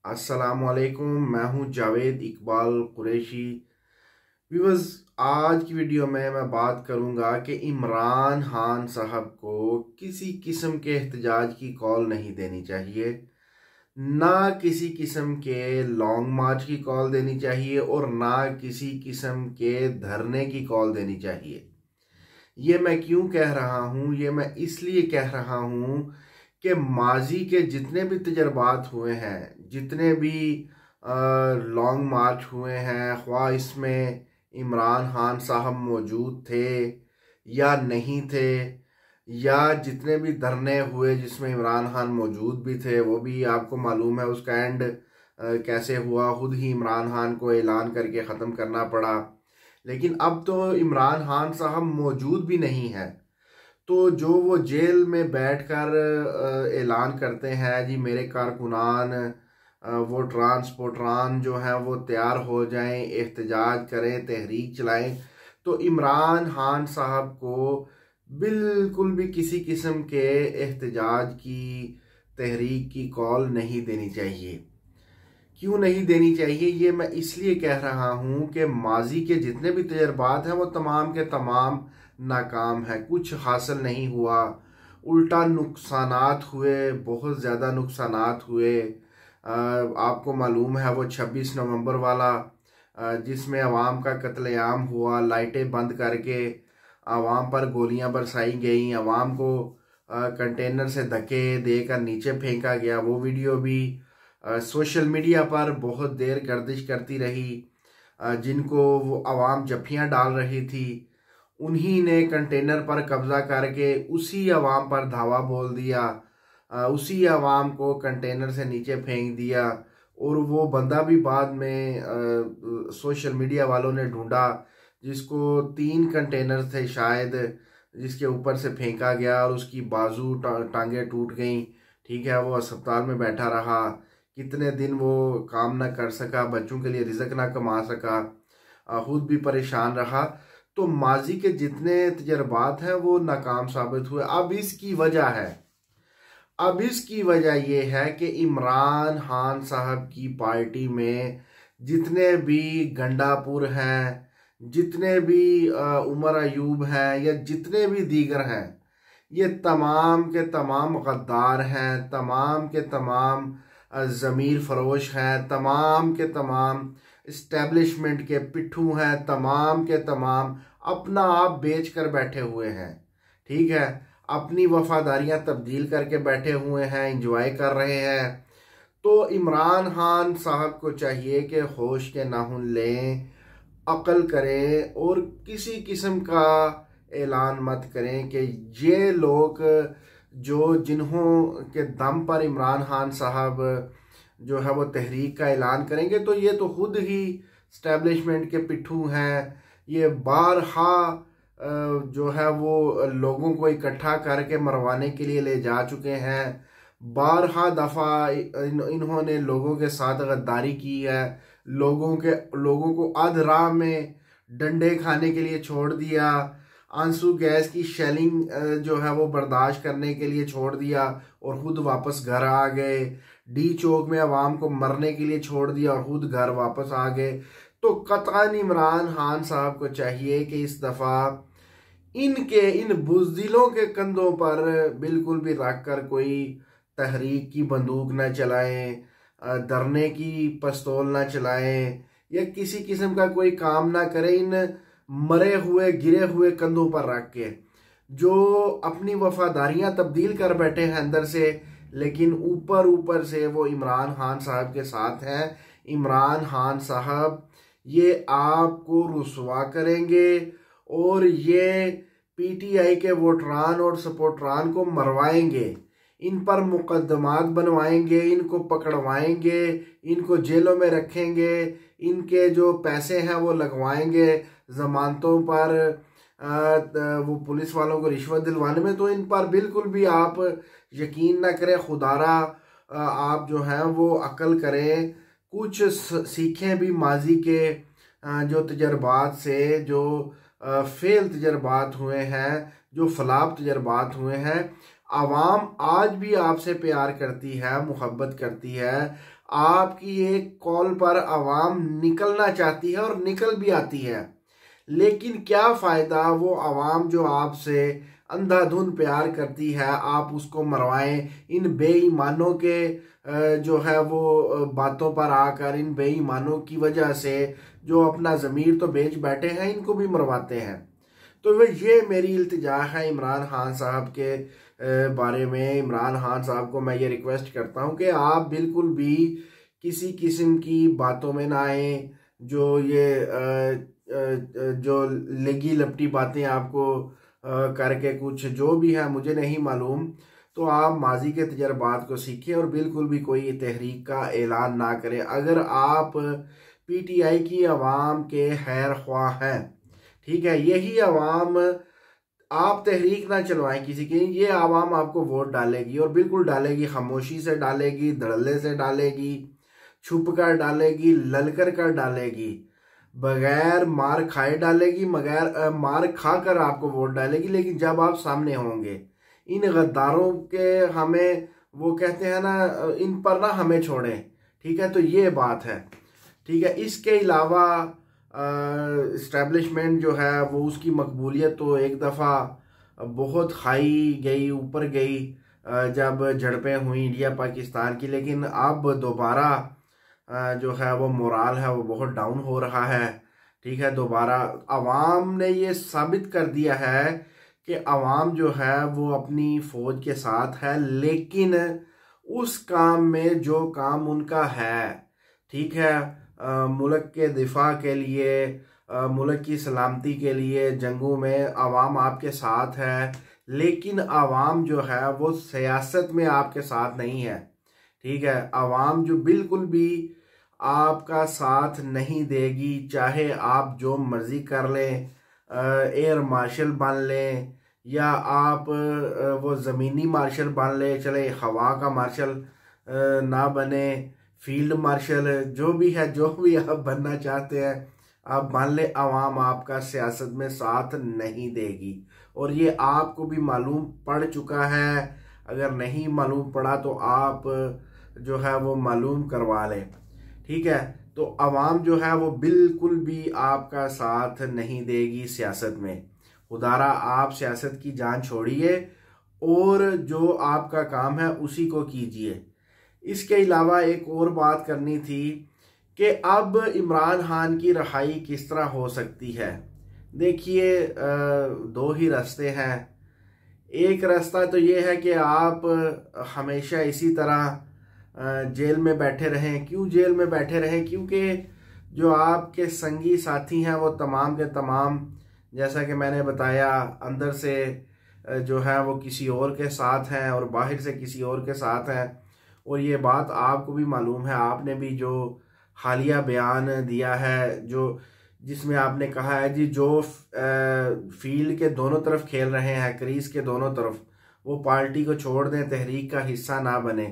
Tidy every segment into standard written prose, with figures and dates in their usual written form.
अस्सलामुअलैकुम। मैं हूं जावेद इकबाल कुरैशी। व्यूअर्स, आज की वीडियो में मैं बात करूंगा कि इमरान खान साहब को किसी किस्म के एहतजाज की कॉल नहीं देनी चाहिए, ना किसी किस्म के लॉन्ग मार्च की कॉल देनी चाहिए और ना किसी किस्म के धरने की कॉल देनी चाहिए। ये मैं क्यों कह रहा हूँ? ये मैं इसलिए कह रहा हूँ कि माजी के जितने भी तजर्बात हुए हैं, जितने भी लॉन्ग मार्च हुए हैं, ख्वाह इसमें इमरान खान साहब मौजूद थे या नहीं थे, या जितने भी धरने हुए जिसमें इमरान खान मौजूद भी थे, वो भी आपको मालूम है उसका एंड कैसे हुआ। खुद ही इमरान खान को ऐलान करके ख़त्म करना पड़ा। लेकिन अब तो इमरान खान साहब मौजूद भी नहीं है, तो जो वो जेल में बैठकर ऐलान करते हैं जी मेरे कारकुनान वो ट्रांसपोर्टरान जो हैं वो तैयार हो जाएं, एहतजाज करें, तहरीक चलाएं, तो इमरान खान साहब को बिल्कुल भी किसी किस्म के एहतजाज की, तहरीक की कॉल नहीं देनी चाहिए। क्यों नहीं देनी चाहिए? ये मैं इसलिए कह रहा हूँ कि माजी के जितने भी तजर्बात हैं वो तमाम के तमाम नाकाम है, कुछ हासिल नहीं हुआ, उल्टा नुकसानात हुए, बहुत ज़्यादा नुकसानात हुए। आपको मालूम है वो 26 नवंबर वाला जिसमें अवाम का कत्लेआम हुआ, लाइटें बंद करके अवाम पर गोलियां बरसाई गई, अवाम को कंटेनर से धक्के देकर नीचे फेंका गया। वो वीडियो भी सोशल मीडिया पर बहुत देर गर्दिश करती रही। जिनको वो अवाम जफ्फियाँ डाल रही थी, उन्हीं ने कंटेनर पर कब्जा करके उसी अवाम पर धावा बोल दिया, उसी अवाम को कंटेनर से नीचे फेंक दिया। और वो बंदा भी बाद में सोशल मीडिया वालों ने ढूंढा, जिसको 3 कंटेनर थे शायद, जिसके ऊपर से फेंका गया और उसकी बाजू टांगे टूट गई। ठीक है, वो अस्पताल में बैठा रहा, कितने दिन वो काम ना कर सका, बच्चों के लिए रिजक ना कमा सका, खुद भी परेशान रहा। तो माजी के जितने तजर्बात हैं वो नाकाम साबित हुए। अब इसकी वजह यह है कि इमरान खान साहब की पार्टी में जितने भी गंडापुर हैं, जितने भी उमर अयूब हैं, या जितने भी दीगर हैं, ये तमाम के तमाम गद्दार हैं, तमाम के तमाम ज़मीर फरोश हैं, तमाम के तमाम इस्टेब्लिशमेंट के पिट्ठू हैं, तमाम के तमाम अपना आप बेच कर बैठे हुए हैं। ठीक है, अपनी वफादारियां तब्दील करके बैठे हुए हैं, इंजॉय कर रहे हैं। तो इमरान खान साहब को चाहिए कि होश के नाखून लें, अकल करें और किसी किस्म का ऐलान मत करें कि ये लोग जो जिन्हों के दम पर इमरान खान साहब जो है वो तहरीक का ऐलान करेंगे, तो ये तो खुद ही स्टैब्लिशमेंट के पिट्ठू हैं। ये बारहा जो है वो लोगों को इकट्ठा करके मरवाने के लिए ले जा चुके हैं। बारहा दफ़ा इन्होंने लोगों के साथ गद्दारी की है, लोगों को आध राह में डंडे खाने के लिए छोड़ दिया, आंसू गैस की शेलिंग जो है वो बर्दाश्त करने के लिए छोड़ दिया और खुद वापस घर आ गए। डी चौक में अवाम को मरने के लिए छोड़ दिया और खुद घर वापस आ गए। तो कतई इमरान खान साहब को चाहिए कि इस दफ़ा इन बुज़दिलों के कंधों पर बिल्कुल भी रख कर कोई तहरीक की बंदूक न चलाएं, धरने की पिस्तौल न चलाएं, या किसी किस्म का कोई काम ना करें इन मरे हुए गिरे हुए कंधों पर रख के, जो अपनी वफादारियां तब्दील कर बैठे हैं अंदर से, लेकिन ऊपर ऊपर से वो इमरान खान साहब के साथ हैं। इमरान खान साहब ये आपको रुसवा करेंगे और ये पीटीआई के वोटरान और सपोर्टरान को मरवाएंगे, इन पर मुकदमात बनवाएंगे, इनको पकड़वाएंगे, इनको जेलों में रखेंगे, इनके जो पैसे हैं वो लगवाएंगे जमानतों पर, वो पुलिस वालों को रिश्वत दिलवाने में। तो इन पर बिल्कुल भी आप यकीन ना करें, खुदारा आप जो हैं वो अकल करें, कुछ सीखें भी माजी के जो तजर्बात से, जो फेल तजर्बात हुए हैं, जो फलाब तजर्बात हुए हैं। आवाम आज भी आपसे प्यार करती है, मोहब्बत करती है। आपकी एक कॉल पर आवाम निकलना चाहती है और निकल भी आती है, लेकिन क्या फ़ायदा वो आवाम जो आपसे अंधाधुंध प्यार करती है, आप उसको मरवाएं इन बेईमानों के जो है वो बातों पर आकर, इन बेईमानों की वजह से जो अपना ज़मीर तो बेच बैठे हैं, इनको भी मरवाते हैं। तो वे ये मेरी इल्तिजा है इमरान खान साहब के बारे में। इमरान खान साहब को मैं ये रिक्वेस्ट करता हूँ कि आप बिल्कुल भी किसी किस्म की बातों में ना आए, जो ये जो लेगी लपटी बातें आपको करके कुछ जो भी है मुझे नहीं मालूम। तो आप माजी के तजर्बात को सीखें और बिल्कुल भी कोई तहरीक का ऐलान ना करें। अगर आप पीटीआई की आवाम के खैर ख्वाह हैं, ठीक है, यही आवाम, आप तहरीक ना चलवाएं किसी की, ये आवाम आपको वोट डालेगी और बिल्कुल डालेगी, खामोशी से डालेगी, धड़ल्ले से डालेगी, छुप कर डालेगी, ललकर कर डालेगी, बगैर मार खाए डालेगी, मगर मार खा कर आपको वोट डालेगी। लेकिन जब आप सामने होंगे, इन गद्दारों के हमें वो कहते हैं ना, इन पर ना हमें छोड़ें, ठीक है। तो ये बात है, ठीक है। इसके अलावा इस्टेब्लिशमेंट जो है वो उसकी मकबूलियत तो एक दफ़ा बहुत हाई गई, ऊपर गई जब झड़पें हुई इंडिया पाकिस्तान की, लेकिन अब दोबारा जो है वो मोराल है वो बहुत डाउन हो रहा है, ठीक है। दोबारा आवाम ने ये साबित कर दिया है कि आवाम जो है वो अपनी फ़ौज के साथ है, लेकिन उस काम में जो काम उनका है, ठीक है, मुल्क के दिफा के लिए, मुल्क की सलामती के लिए जंगों में आवाम आपके साथ है, लेकिन आवाम जो है वो सियासत में आपके साथ नहीं है, ठीक है। आवाम जो बिल्कुल भी आपका साथ नहीं देगी, चाहे आप जो मर्जी कर लें, एयर मार्शल बन लें या आप वो ज़मीनी मार्शल बन लें, चले हवा का मार्शल ना बने, फील्ड मार्शल, जो भी है, जो भी आप बनना चाहते हैं आप मान ले, आवाम आपका सियासत में साथ नहीं देगी और ये आपको भी मालूम पड़ चुका है। अगर नहीं मालूम पड़ा तो आप जो है वो मालूम करवा लें, ठीक है। तो आवाम जो है वो बिल्कुल भी आपका साथ नहीं देगी सियासत में। खुदारा आप सियासत की जान छोड़िए और जो आपका काम है उसी को कीजिए। इसके अलावा एक और बात करनी थी कि अब इमरान खान की रहाई किस तरह हो सकती है। देखिए, दो ही रास्ते हैं। एक रास्ता तो ये है कि आप हमेशा इसी तरह जेल में बैठे रहें। क्यों जेल में बैठे रहें? क्योंकि जो आपके संगी साथी हैं वो तमाम के तमाम, जैसा कि मैंने बताया, अंदर से जो है वो किसी और के साथ हैं और बाहर से किसी और के साथ हैं। और ये बात आपको भी मालूम है, आपने भी जो हालिया बयान दिया है, जो जिसमें आपने कहा है जी जो फील्ड के दोनों तरफ खेल रहे हैं, क्रीज के दोनों तरफ, वो पार्टी को छोड़ दें, तहरीक का हिस्सा ना बने।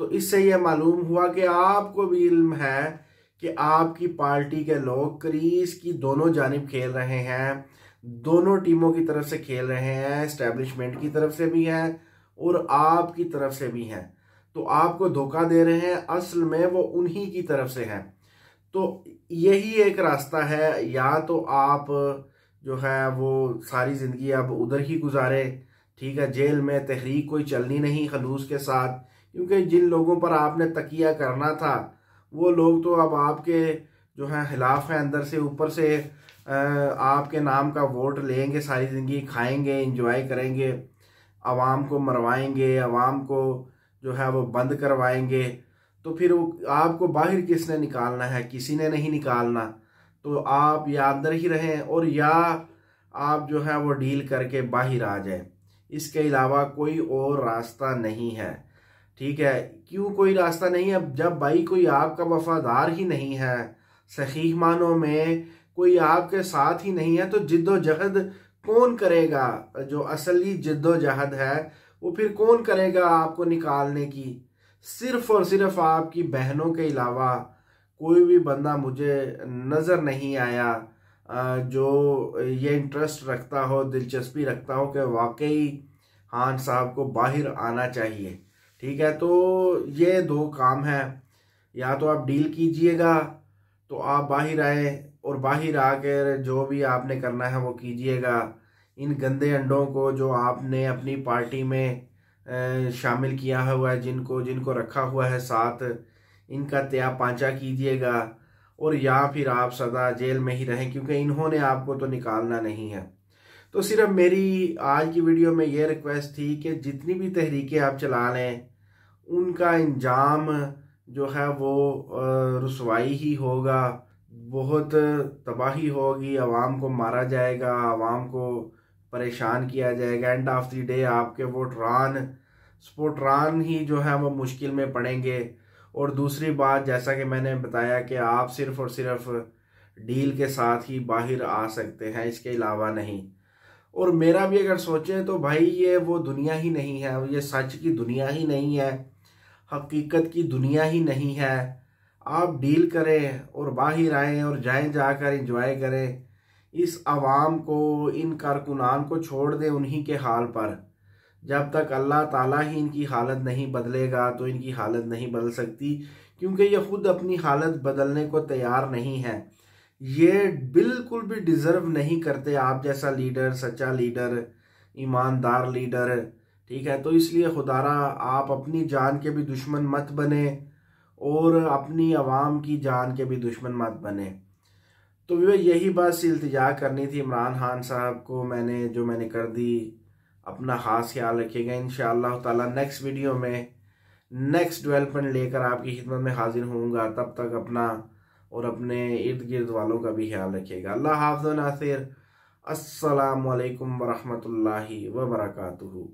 तो इससे यह मालूम हुआ कि आपको भी इल्म है कि आपकी पार्टी के लोग क्रीज की दोनों जानिब खेल रहे हैं, दोनों टीमों की तरफ से खेल रहे हैं, एस्टेब्लिशमेंट की तरफ से भी हैं और आपकी तरफ से भी हैं। तो आपको धोखा दे रहे हैं, असल में वो उन्हीं की तरफ से हैं। तो यही एक रास्ता है, या तो आप जो है वो सारी ज़िंदगी अब उधर ही गुजारे, ठीक है, जेल में तहरीक कोई चलनी नहीं खलूस के साथ, क्योंकि जिन लोगों पर आपने तकिया करना था वो लोग तो अब आपके जो है खिलाफ हैं अंदर से, ऊपर से आपके नाम का वोट लेंगे, सारी ज़िंदगी खाएंगे, इंजॉय करेंगे, आवाम को मरवाएंगे, आवाम को जो है वो बंद करवाएंगे। तो फिर आपको बाहर किसने निकालना है? किसी ने नहीं निकालना। तो आप या अंदर ही रहें और या आप जो है वो डील करके बाहर आ जाए। इसके अलावा कोई और रास्ता नहीं है, ठीक है। क्यों कोई रास्ता नहीं है? जब भाई कोई आपका वफादार ही नहीं है, सही मानों में कोई आपके साथ ही नहीं है, तो जिद्दोजहद कौन करेगा? जो असली जिद्दोजहद है वो फिर कौन करेगा आपको निकालने की? सिर्फ और सिर्फ आपकी बहनों के अलावा कोई भी बंदा मुझे नज़र नहीं आया जो ये इंटरेस्ट रखता हो, दिलचस्पी रखता हो कि वाकई खान साहब को बाहर आना चाहिए। ठीक है, तो ये दो काम है, या तो आप डील कीजिएगा तो आप बाहर आए और बाहर आकर जो भी आपने करना है वो कीजिएगा। इन गंदे अंडों को जो आपने अपनी पार्टी में शामिल किया हुआ है, जिनको जिनको रखा हुआ है साथ, इनका त्या पांचा कीजिएगा और या फिर आप सदा जेल में ही रहें, क्योंकि इन्होंने आपको तो निकालना नहीं है। तो सिर्फ मेरी आज की वीडियो में ये रिक्वेस्ट थी कि जितनी भी तहरीकें आप चला लें उनका इंजाम जो है वो रुसवाई ही होगा, बहुत तबाही होगी, आवाम को मारा जाएगा, आवाम को परेशान किया जाएगा। एंड ऑफ द डे आपके वोटरान स्पोर्टरान ही जो है वो मुश्किल में पड़ेंगे। और दूसरी बात, जैसा कि मैंने बताया कि आप सिर्फ और सिर्फ डील के साथ ही बाहर आ सकते हैं, इसके अलावा नहीं। और मेरा भी अगर सोचें तो भाई ये वो दुनिया ही नहीं है, ये सच की दुनिया ही नहीं है, हकीकत की दुनिया ही नहीं है। आप डील करें और बाहर आएँ और जाएं, जाकर एंजॉय करें। इस आवाम को, इन कारकुनान को छोड़ दें उन्हीं के हाल पर। जब तक अल्लाह ताला ही इनकी हालत नहीं बदलेगा तो इनकी हालत नहीं बदल सकती, क्योंकि ये खुद अपनी हालत बदलने को तैयार नहीं है। ये बिल्कुल भी डिज़र्व नहीं करते आप जैसा लीडर, सच्चा लीडर, ईमानदार लीडर। ठीक है, तो इसलिए खुदारा आप अपनी जान के भी दुश्मन मत बने और अपनी आवाम की जान के भी दुश्मन मत बने। तो यही बस इल्तिजा करनी थी इमरान खान साहब को, मैंने कर दी। अपना खास ख्याल रखिएगा। इंशाअल्लाह ताला नेक्स्ट वीडियो में नेक्स्ट डेवलपमेंट लेकर आपकी खिदमत में हाजिर होऊंगा। तब तक अपना और अपने इर्द गिर्द वालों का भी ख्याल रखिएगा। अल्लाह हाफ़िज़ नासिर। अस्सलामु अलैकुम वरहमतुल्लाहि वबरकातुहू।